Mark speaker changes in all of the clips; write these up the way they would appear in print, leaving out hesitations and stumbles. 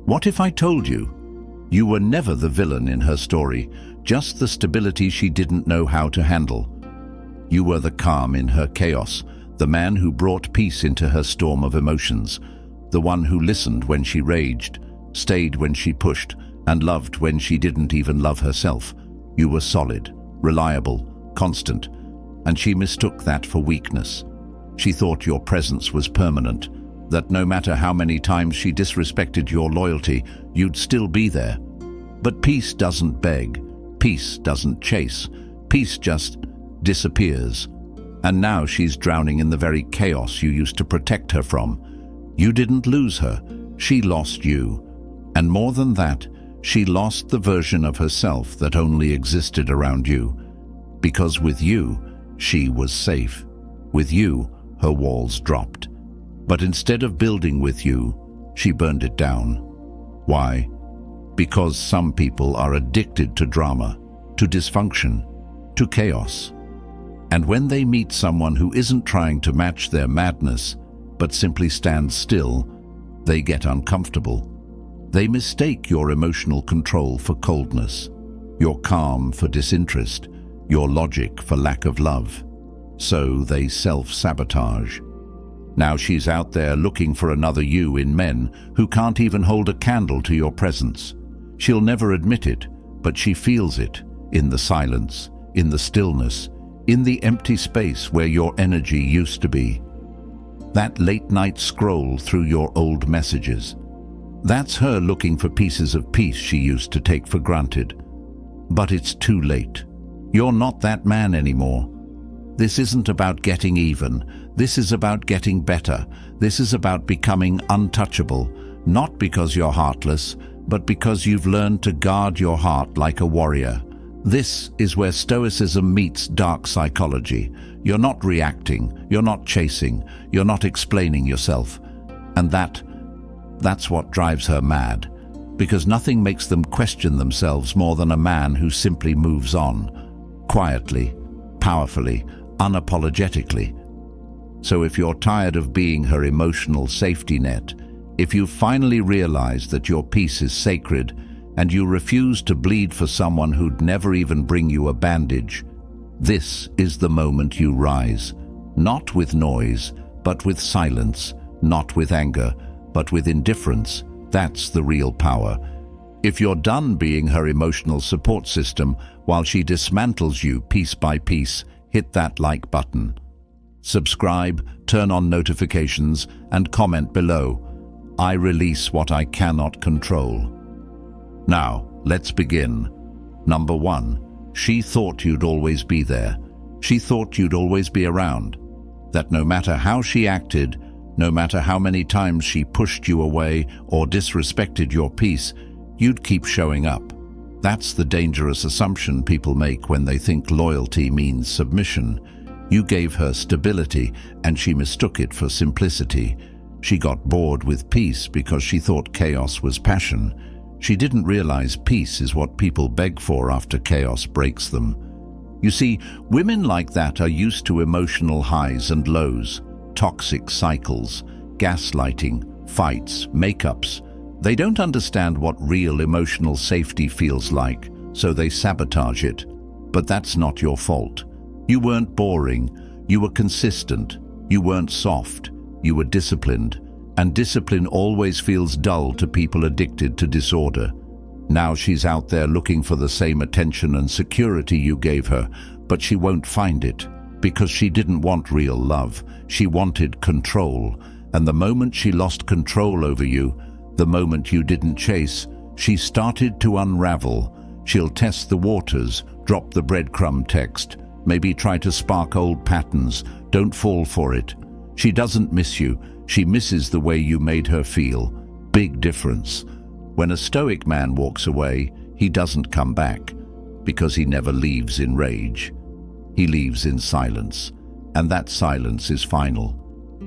Speaker 1: What if I told you? You were never the villain in her story, just the stability she didn't know how to handle. You were the calm in her chaos, the man who brought peace into her storm of emotions, the one who listened when she raged, stayed when she pushed, and loved when she didn't even love herself. You were solid, reliable, constant, and she mistook that for weakness. She thought your presence was permanent, that no matter how many times she disrespected your loyalty, you'd still be there. But peace doesn't beg, peace doesn't chase, peace just disappears. And now she's drowning in the very chaos you used to protect her from. You didn't lose her, she lost you. And more than that, she lost the version of herself that only existed around you. Because with you, she was safe. With you, her walls dropped. But instead of building with you, she burned it down. Why? Because some people are addicted to drama, to dysfunction, to chaos. And when they meet someone who isn't trying to match their madness, but simply stands still, they get uncomfortable. They mistake your emotional control for coldness, your calm for disinterest, your logic for lack of love. So they self-sabotage. Now she's out there looking for another you in men who can't even hold a candle to your presence. She'll never admit it, but she feels it, in the silence, in the stillness, in the empty space where your energy used to be. That late-night scroll through your old messages. That's her looking for pieces of peace she used to take for granted. But it's too late. You're not that man anymore. This isn't about getting even. This is about getting better. This is about becoming untouchable, not because you're heartless, but because you've learned to guard your heart like a warrior. This is where Stoicism meets dark psychology. You're not reacting, you're not chasing, you're not explaining yourself. And that's what drives her mad, because nothing makes them question themselves more than a man who simply moves on, quietly, powerfully, unapologetically. So if you're tired of being her emotional safety net, if you've finally realized that your peace is sacred and you refuse to bleed for someone who'd never even bring you a bandage, this is the moment you rise. Not with noise, but with silence. Not with anger, but with indifference. That's the real power. If you're done being her emotional support system while she dismantles you piece by piece, hit that like button. Subscribe, turn on notifications, and comment below. I release what I cannot control. Now, let's begin. Number 1. She thought you'd always be there. She thought you'd always be around. That no matter how she acted, no matter how many times she pushed you away or disrespected your peace, you'd keep showing up. That's the dangerous assumption people make when they think loyalty means submission. You gave her stability, and she mistook it for simplicity. She got bored with peace because she thought chaos was passion. She didn't realize peace is what people beg for after chaos breaks them. You see, women like that are used to emotional highs and lows, toxic cycles, gaslighting, fights, makeups. They don't understand what real emotional safety feels like, so they sabotage it. But that's not your fault. You weren't boring, you were consistent, you weren't soft, you were disciplined, and discipline always feels dull to people addicted to disorder. Now she's out there looking for the same attention and security you gave her, but she won't find it, because she didn't want real love. She wanted control, and the moment she lost control over you, the moment you didn't chase, she started to unravel. She'll test the waters, drop the breadcrumb text, maybe try to spark old patterns. Don't fall for it. She doesn't miss you. She misses the way you made her feel. Big difference. When a stoic man walks away, he doesn't come back, because he never leaves in rage. He leaves in silence, and that silence is final.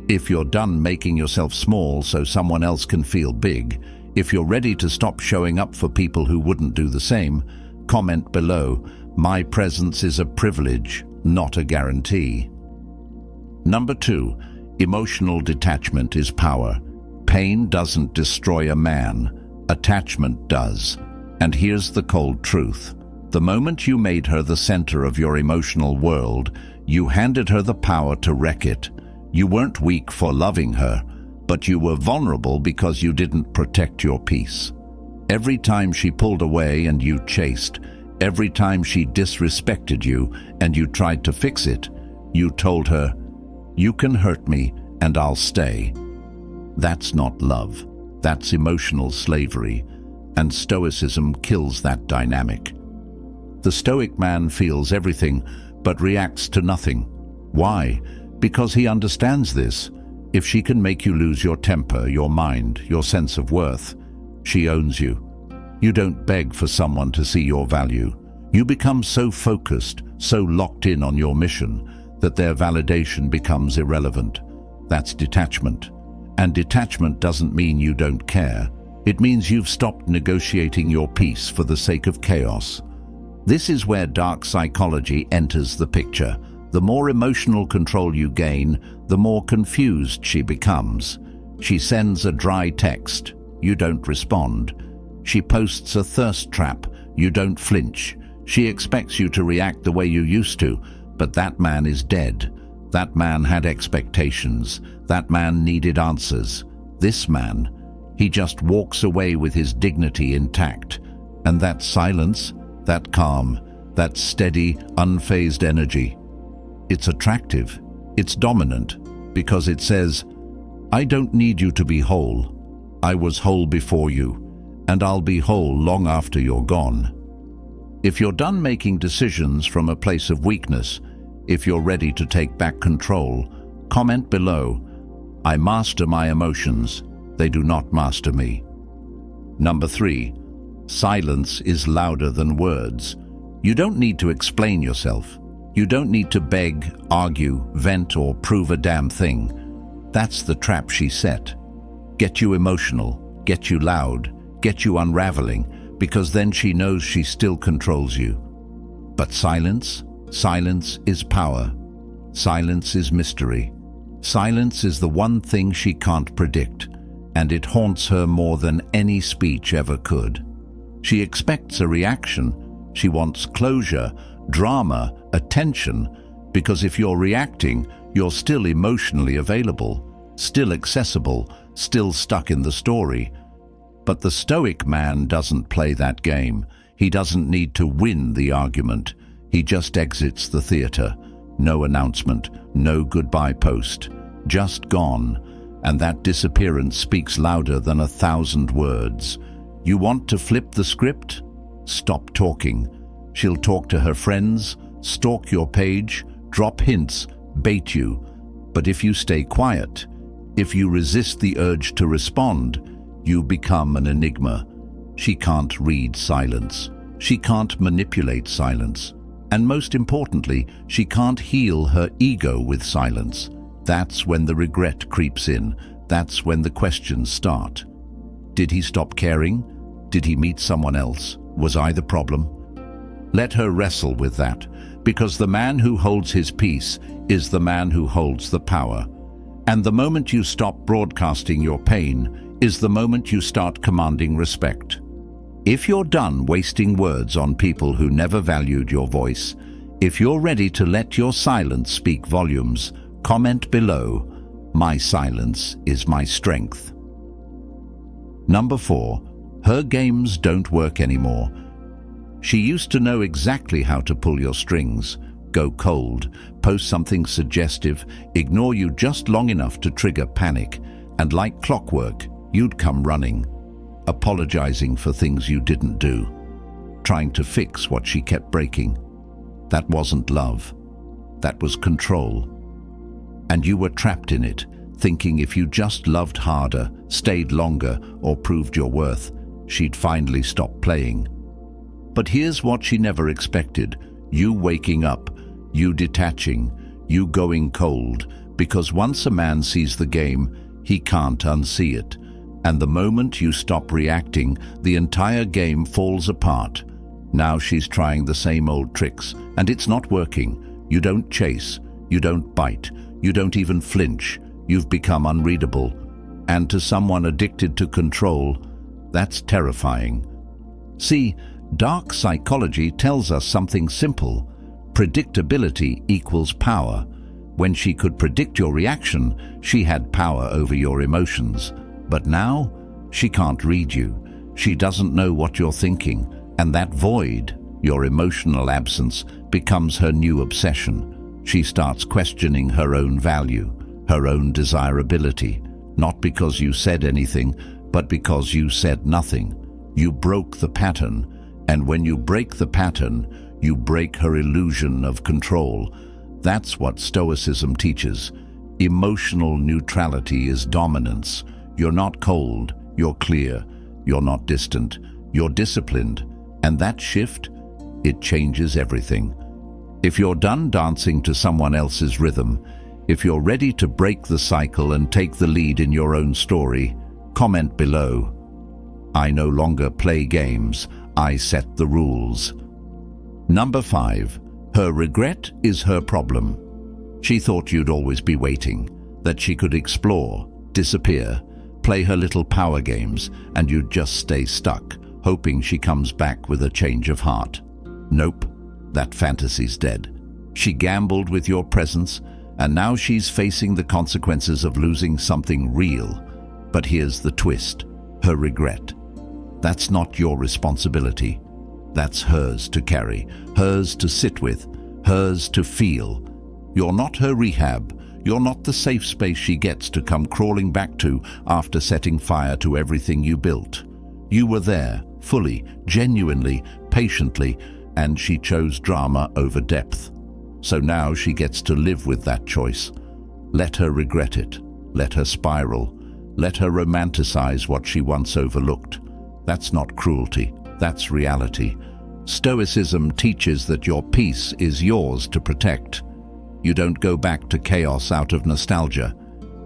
Speaker 1: If you're done making yourself small so someone else can feel big, if you're ready to stop showing up for people who wouldn't do the same, comment below. My presence is a privilege, not a guarantee. Number 2. Emotional detachment is power. Pain doesn't destroy a man. Attachment does. And here's the cold truth. The moment you made her the center of your emotional world, you handed her the power to wreck it. You weren't weak for loving her, but you were vulnerable because you didn't protect your peace. Every time she pulled away and you chased, every time she disrespected you and you tried to fix it, you told her, "You can hurt me and I'll stay." That's not love. That's emotional slavery, and Stoicism kills that dynamic. The Stoic man feels everything but reacts to nothing. Why? Because he understands this. If she can make you lose your temper, your mind, your sense of worth, she owns you. You don't beg for someone to see your value. You become so focused, so locked in on your mission, that their validation becomes irrelevant. That's detachment. And detachment doesn't mean you don't care. It means you've stopped negotiating your peace for the sake of chaos. This is where dark psychology enters the picture. The more emotional control you gain, the more confused she becomes. She sends a dry text. You don't respond. She posts a thirst trap. You don't flinch. She expects you to react the way you used to, but that man is dead. That man had expectations. That man needed answers. This man, he just walks away with his dignity intact. And that silence, that calm, that steady, unfazed energy, it's attractive. It's dominant, because it says, "I don't need you to be whole. I was whole before you, and I'll be whole long after you're gone." If you're done making decisions from a place of weakness, if you're ready to take back control, comment below, "I master my emotions. They do not master me." Number 3, silence is louder than words. You don't need to explain yourself. You don't need to beg, argue, vent, or prove a damn thing. That's the trap she set. Get you emotional, get you loud, get you unraveling, because then she knows she still controls you. But silence? Silence is power. Silence is mystery. Silence is the one thing she can't predict, and it haunts her more than any speech ever could. She expects a reaction. She wants closure, drama, attention, because if you're reacting, you're still emotionally available, still accessible, still stuck in the story. But the Stoic man doesn't play that game. He doesn't need to win the argument. He just exits the theater. No announcement, no goodbye post. Just gone. And that disappearance speaks louder than 1,000 words. You want to flip the script? Stop talking. She'll talk to her friends, stalk your page, drop hints, bait you. But if you stay quiet, if you resist the urge to respond, you become an enigma. She can't read silence. She can't manipulate silence. And most importantly, she can't heal her ego with silence. That's when the regret creeps in. That's when the questions start. Did he stop caring? Did he meet someone else? Was I the problem? Let her wrestle with that, because the man who holds his peace is the man who holds the power. And the moment you stop broadcasting your pain is the moment you start commanding respect. If you're done wasting words on people who never valued your voice, if you're ready to let your silence speak volumes, comment below, "My silence is my strength." Number 4, her games don't work anymore. She used to know exactly how to pull your strings, go cold, post something suggestive, ignore you just long enough to trigger panic, and like clockwork, you'd come running, apologizing for things you didn't do, trying to fix what she kept breaking. That wasn't love. That was control. And you were trapped in it, thinking if you just loved harder, stayed longer, or proved your worth, she'd finally stop playing. But here's what she never expected: you waking up, you detaching, you going cold, because once a man sees the game, he can't unsee it. And the moment you stop reacting, the entire game falls apart. Now she's trying the same old tricks, and it's not working. You don't chase, you don't bite, you don't even flinch. You've become unreadable. And to someone addicted to control, That's terrifying. See, dark psychology tells us something simple. Predictability equals power. When she could predict your reaction, she had power over your emotions. But now, she can't read you. She doesn't know what you're thinking, and that void, your emotional absence, becomes her new obsession. She starts questioning her own value, her own desirability, not because you said anything, but because you said nothing. You broke the pattern, and when you break the pattern, you break her illusion of control. That's what Stoicism teaches. Emotional neutrality is dominance. You're not cold, you're clear. You're not distant, you're disciplined. And that shift, it changes everything. If you're done dancing to someone else's rhythm, if you're ready to break the cycle and take the lead in your own story, comment below. I no longer play games, I set the rules. Number 5. Her regret is her problem. She thought you'd always be waiting, that she could explore, disappear, play her little power games, and you'd just stay stuck, hoping she comes back with a change of heart. Nope, that fantasy's dead. She gambled with your presence, and now she's facing the consequences of losing something real. But here's the twist, her regret. That's not your responsibility. That's hers to carry, hers to sit with, hers to feel. You're not her rehab. You're not the safe space she gets to come crawling back to after setting fire to everything you built. You were there, fully, genuinely, patiently, and she chose drama over depth. So now she gets to live with that choice. Let her regret it. Let her spiral. Let her romanticize what she once overlooked. That's not cruelty. That's reality. Stoicism teaches that your peace is yours to protect. You don't go back to chaos out of nostalgia.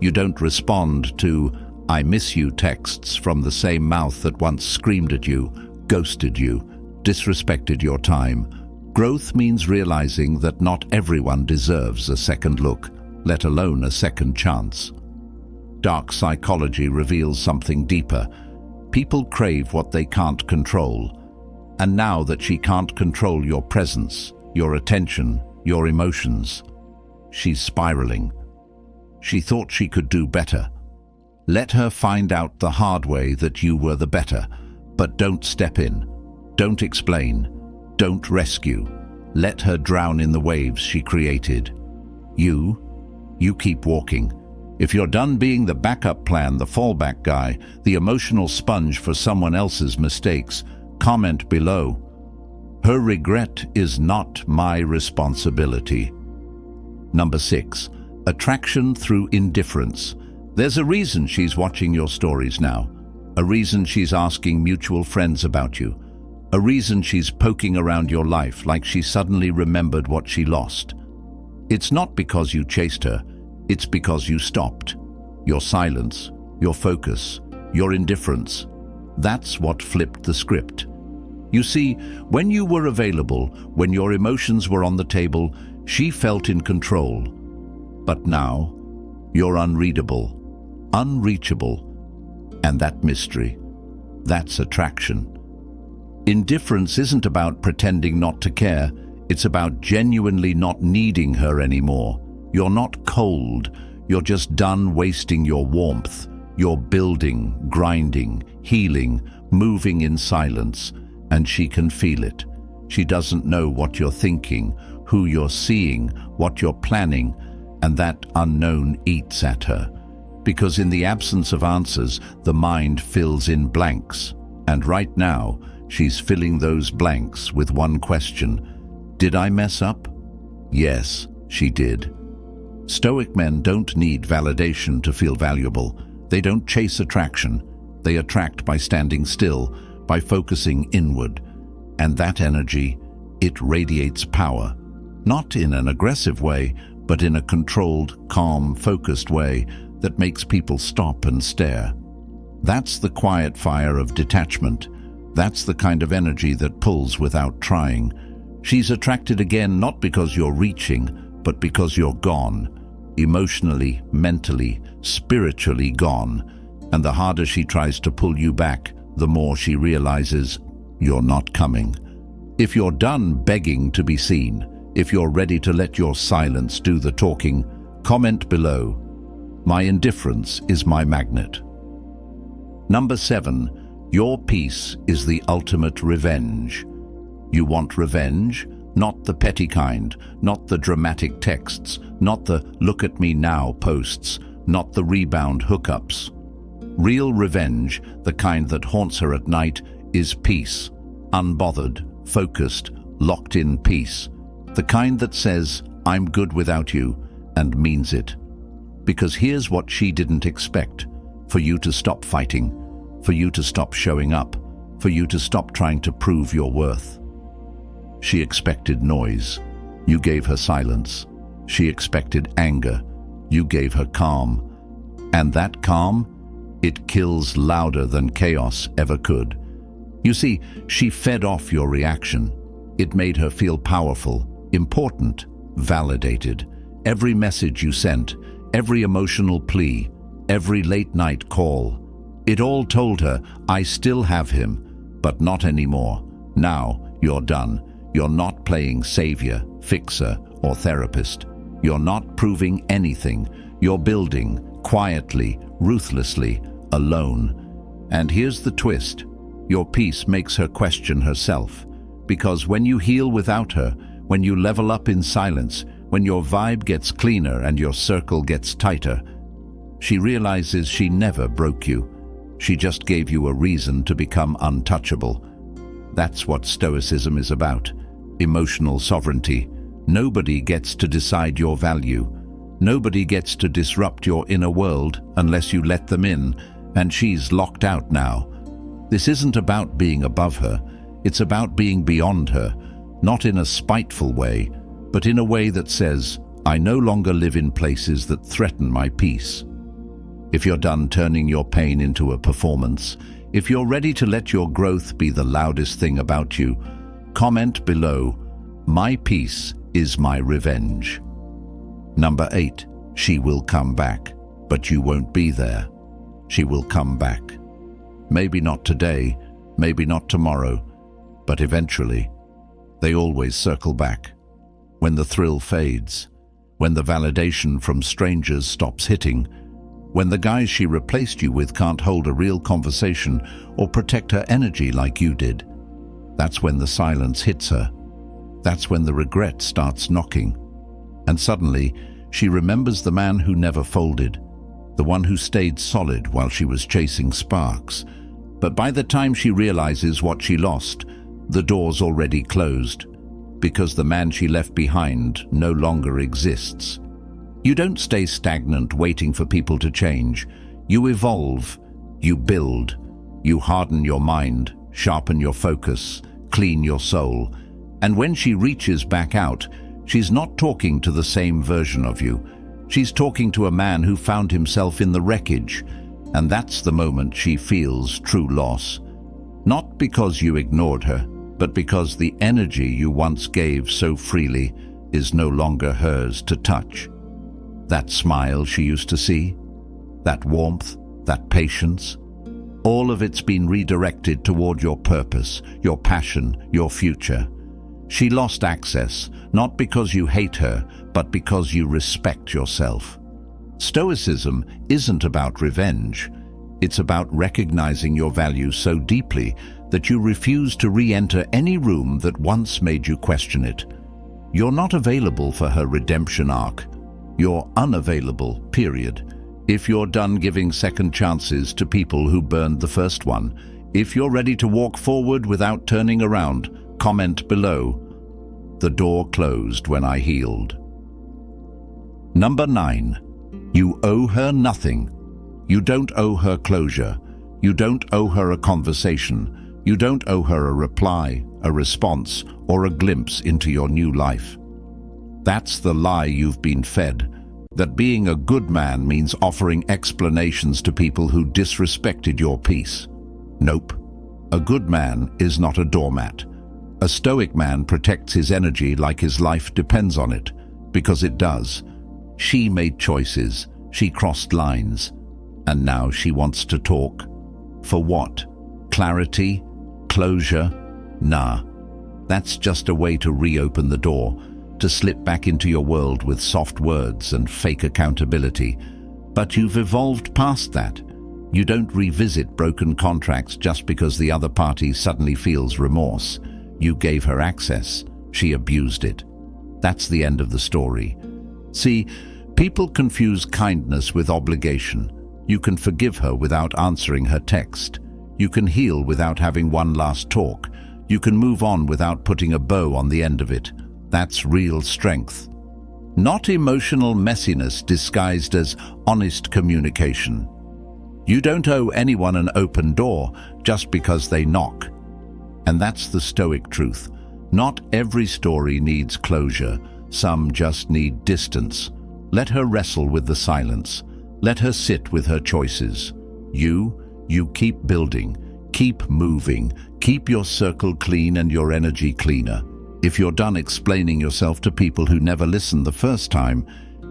Speaker 1: You don't respond to "I miss you" texts from the same mouth that once screamed at you, ghosted you, disrespected your time. Growth means realizing that not everyone deserves a second look, let alone a second chance. Dark psychology reveals something deeper. People crave what they can't control. And now that she can't control your presence, your attention, your emotions, she's spiraling. She thought she could do better. Let her find out the hard way that you were the better, but don't step in. Don't explain. Don't rescue. Let her drown in the waves she created. You keep walking. If you're done being the backup plan, the fallback guy, the emotional sponge for someone else's mistakes, comment below. Her regret is not my responsibility. Number 6. Attraction through indifference. There's a reason she's watching your stories now. A reason she's asking mutual friends about you. A reason she's poking around your life like she suddenly remembered what she lost. It's not because you chased her. It's because you stopped. Your silence, your focus, your indifference. That's what flipped the script. You see, when you were available, when your emotions were on the table, she felt in control. But now, you're unreadable, unreachable, and that mystery, that's attraction. Indifference isn't about pretending not to care, it's about genuinely not needing her anymore. You're not cold, you're just done wasting your warmth. You're building, grinding, healing, moving in silence, and she can feel it. She doesn't know what you're thinking, who you're seeing, what you're planning, and that unknown eats at her. Because in the absence of answers, the mind fills in blanks. And right now, she's filling those blanks with one question. Did I mess up? Yes, she did. Stoic men don't need validation to feel valuable. They don't chase attraction. They attract by standing still, by focusing inward. And that energy, it radiates power. Not in an aggressive way, but in a controlled, calm, focused way that makes people stop and stare. That's the quiet fire of detachment. That's the kind of energy that pulls without trying. She's attracted again not because you're reaching, but because you're gone. Emotionally, mentally, spiritually gone. And the harder she tries to pull you back, the more she realizes you're not coming. If you're done begging to be seen, if you're ready to let your silence do the talking, comment below. My indifference is my magnet. Number 7. Your peace is the ultimate revenge. You want revenge? Not the petty kind, not the dramatic texts, not the "look at me now" posts, not the rebound hookups. Real revenge, the kind that haunts her at night, is peace. Unbothered, focused, locked-in peace. The kind that says, "I'm good without you," and means it. Because here's what she didn't expect: for you to stop fighting, for you to stop showing up, for you to stop trying to prove your worth. She expected noise. You gave her silence. She expected anger. You gave her calm. And that calm, it kills louder than chaos ever could. You see, she fed off your reaction. It made her feel powerful, important, validated. Every message you sent, every emotional plea, every late-night call, it all told her, "I still have him, but not anymore. Now you're done. You're not playing savior, fixer, or therapist. You're not proving anything. You're building, quietly, ruthlessly, alone." And here's the twist. Your peace makes her question herself. Because when you heal without her, when you level up in silence, when your vibe gets cleaner and your circle gets tighter, she realizes she never broke you. She just gave you a reason to become untouchable. That's what Stoicism is about. Emotional sovereignty. Nobody gets to decide your value. Nobody gets to disrupt your inner world unless you let them in, and she's locked out now. This isn't about being above her. It's about being beyond her, not in a spiteful way, but in a way that says, "I no longer live in places that threaten my peace." If you're done turning your pain into a performance, if you're ready to let your growth be the loudest thing about you, comment below, "My peace is my revenge." Number 8. She will come back, but you won't be there. She will come back. Maybe not today, maybe not tomorrow, but eventually. They always circle back. When the thrill fades, when the validation from strangers stops hitting, when the guys she replaced you with can't hold a real conversation or protect her energy like you did. That's when the silence hits her. That's when the regret starts knocking. And suddenly, she remembers the man who never folded, the one who stayed solid while she was chasing sparks. But by the time she realizes what she lost, the door's already closed, because the man she left behind no longer exists. You don't stay stagnant waiting for people to change. You evolve, you build, you harden your mind, sharpen your focus, clean your soul. And when she reaches back out, she's not talking to the same version of you. She's talking to a man who found himself in the wreckage. And that's the moment she feels true loss. Not because you ignored her, but because the energy you once gave so freely is no longer hers to touch. That smile she used to see, that warmth, that patience, all of it's been redirected toward your purpose, your passion, your future. She lost access, not because you hate her, but because you respect yourself. Stoicism isn't about revenge. It's about recognizing your value so deeply that you refuse to re-enter any room that once made you question it. You're not available for her redemption arc. You're unavailable, period. If you're done giving second chances to people who burned the first one, if you're ready to walk forward without turning around, comment below. The door closed when I healed. Number 9. You owe her nothing. You don't owe her closure. You don't owe her a conversation. You don't owe her a reply, a response, or a glimpse into your new life. That's the lie you've been fed, that being a good man means offering explanations to people who disrespected your peace. Nope. A good man is not a doormat. A stoic man protects his energy like his life depends on it, because it does. She made choices, she crossed lines, and now she wants to talk. For what? Clarity? Closure? Nah. That's just a way to reopen the door, to slip back into your world with soft words and fake accountability. But you've evolved past that. You don't revisit broken contracts just because the other party suddenly feels remorse. You gave her access. She abused it. That's the end of the story. See, people confuse kindness with obligation. You can forgive her without answering her text. You can heal without having one last talk. You can move on without putting a bow on the end of it. That's real strength. Not emotional messiness disguised as honest communication. You don't owe anyone an open door just because they knock. And that's the Stoic truth. Not every story needs closure. Some just need distance. Let her wrestle with the silence. Let her sit with her choices. You keep building, keep moving, keep your circle clean and your energy cleaner. If you're done explaining yourself to people who never listened the first time,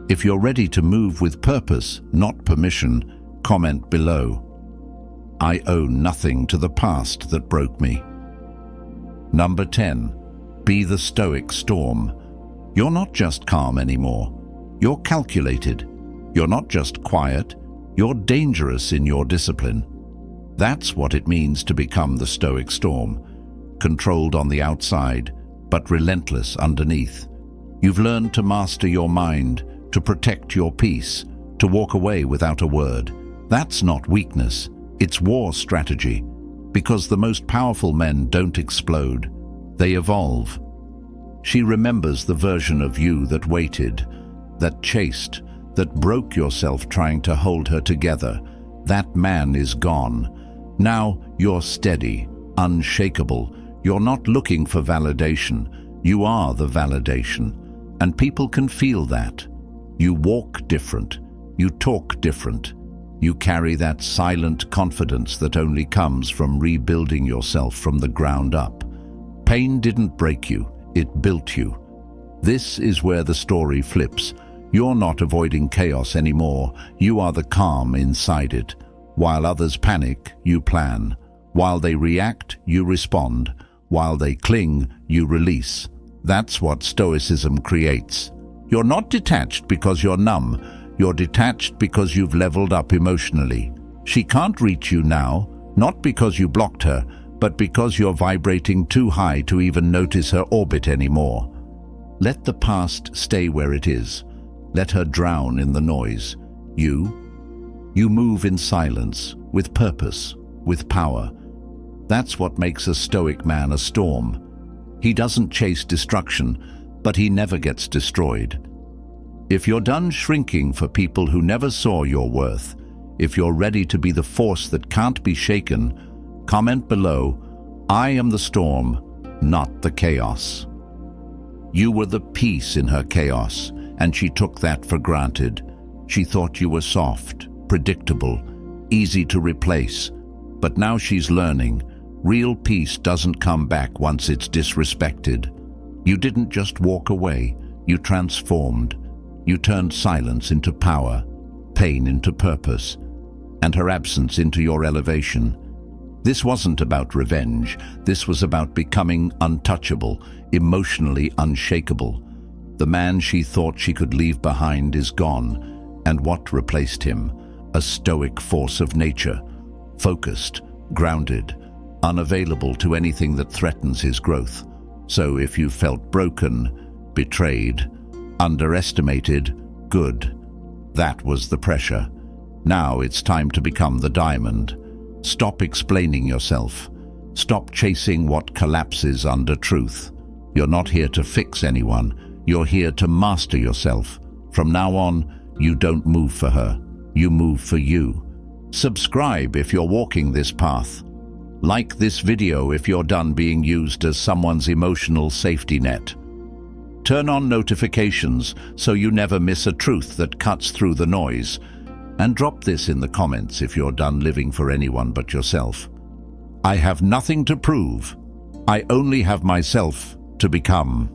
Speaker 1: if you're ready to move with purpose, not permission, comment below. I owe nothing to the past that broke me. Number 10. Be the Stoic Storm. You're not just calm anymore. You're calculated. You're not just quiet. You're dangerous in your discipline. That's what it means to become the Stoic Storm. Controlled on the outside, but relentless underneath. You've learned to master your mind, to protect your peace, to walk away without a word. That's not weakness, it's war strategy. Because the most powerful men don't explode, they evolve. She remembers the version of you that waited, that chased, that broke yourself trying to hold her together. That man is gone. Now you're steady, unshakable. You're not looking for validation. You are the validation. And people can feel that. You walk different. You talk different. You carry that silent confidence that only comes from rebuilding yourself from the ground up. Pain didn't break you, it built you. This is where the story flips. You're not avoiding chaos anymore. You are the calm inside it. While others panic, you plan. While they react, you respond. While they cling, you release. That's what Stoicism creates. You're not detached because you're numb. You're detached because you've leveled up emotionally. She can't reach you now, not because you blocked her, but because you're vibrating too high to even notice her orbit anymore. Let the past stay where it is. Let her drown in the noise. You move in silence, with purpose, with power. That's what makes a Stoic man a storm. He doesn't chase destruction, but he never gets destroyed. If you're done shrinking for people who never saw your worth, if you're ready to be the force that can't be shaken, comment below, I am the storm, not the chaos. You were the peace in her chaos, and she took that for granted. She thought you were soft, predictable, easy to replace. But now she's learning, real peace doesn't come back once it's disrespected. You didn't just walk away, you transformed. You turned silence into power, pain into purpose, and her absence into your elevation. This wasn't about revenge. This was about becoming untouchable, emotionally unshakable. The man she thought she could leave behind is gone, and what replaced him? A stoic force of nature, focused, grounded, unavailable to anything that threatens his growth. So if you felt broken, betrayed, underestimated, good. That was the pressure. Now it's time to become the diamond. Stop explaining yourself. Stop chasing what collapses under truth. You're not here to fix anyone. You're here to master yourself. From now on, you don't move for her. You move for you. Subscribe if you're walking this path. Like this video if you're done being used as someone's emotional safety net. Turn on notifications so you never miss a truth that cuts through the noise. And drop this in the comments if you're done living for anyone but yourself. I have nothing to prove. I only have myself to become.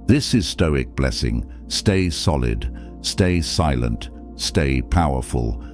Speaker 1: This is Stoic Blessing. Stay solid, stay silent, stay powerful,